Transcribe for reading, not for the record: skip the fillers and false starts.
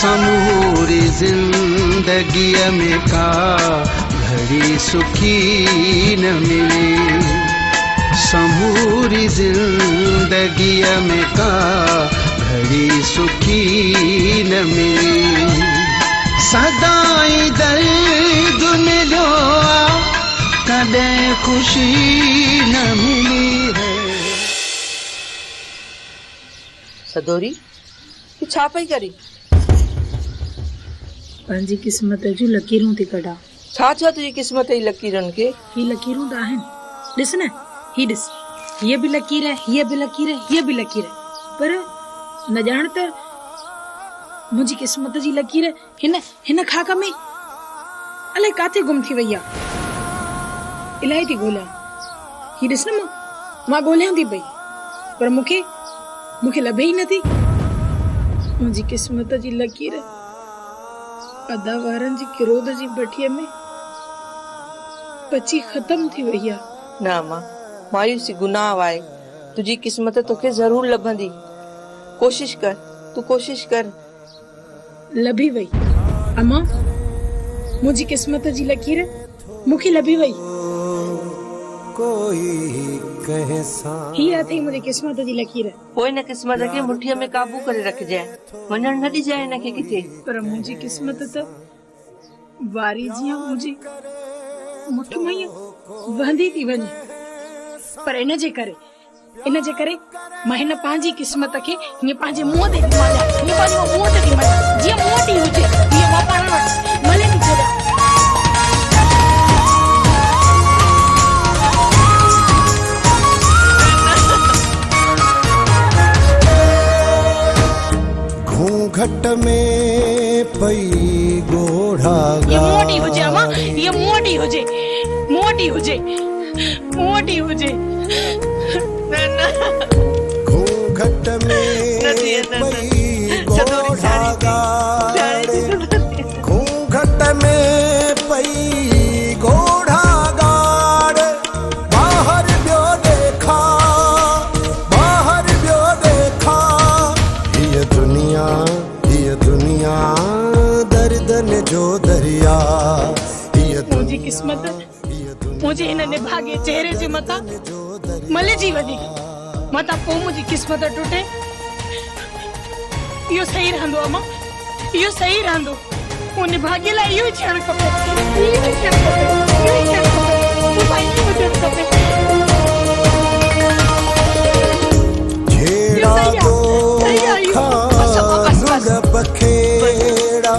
समूरी जिंदगी में का घड़ी सुखी न मिली, समूरी जिंदगी में का घड़ी सुखी न मिली। सदाई दर्द मिलो कदे खुशी न मिली है। सदोरी तू छा पई करी? पंहिंजी क़िस्मत जूं लकीरूं थी कढां। छा छा तुझी क़िस्मत जी लकीरनि खे? ही लकीरूं त आहिनि, ॾिस न, ही ॾिस, हीअ बि लकीर है, हीअ बि लकीर है, हीअ बि लकीर है, पर न ॼाण त मुंहिंजी क़िस्मत जी लकीर हिन खाक में अलाए काथे गुम थी वई आहे। इलाही थी ॻोल्हियां, ही ॾिस न, मां ॻोल्हियां थी पई, पर मूंखे लभे ई नथी। मुंहिंजी क़िस्मत जी लकीर अदा वारनि जी किरोद जी भठीअ में पची ख़त्म थी वई आहे। ना मां, मायूसी गुनाह आहे। तुझी क़िस्मत तोखे ज़रूर लभंदी। कोशिश कर, तू कोशिश कर। लभी वई अम्मा, मुंहिंजी क़िस्मत जी लकीर मूंखे लभी वई। कोई कहे सा ही अथई मुंहिंजी क़िस्मत जी लकीर। पोइ न क़िस्मत खे मुठीअ में काबू करे रखजांइ, वञण न ॾिजांइ हिनखे किथे। पर मुंहिंजी क़िस्मत त वारी जीअं मुंहिंजी मुठ में ई वहंदी थी वञे। पर इन जे करे मां हिन पंहिंजी क़िस्मत खे हीअं पंहिंजे मुंहं ते थी मलियां, हीअं पंहिंजे मुंहं ते थी मलियां, जीअं मुंहं ते हुजे, हीअं मां पाण वटि मले थी छॾियां। घूंघट में पई गोढ़ा ये मोटी हुजे अम्मा, ये मोटी हुजे, मोटी हुजे, मोटी हुजे। घूंघट में पई गोढ़ा गाड़, घूंघट में पई गोढ़ा गाड़, बाहर बियो देखा, बाहर बियो देखा। ये दुनिया दर्दन जो दरिया। मुझी किस्मत मुझे हिन निभागे चेहरे जे मथा मले जी वधी, मथा पो मुझी किस्मत टूटे। यो सही रहंदो अम्मा, यो सही रहंदो। वो निभागे ला यो थियण खपे, यो थियण खपे, वो भाई मदद खपे। झेड़ा दो खान बखेड़ा,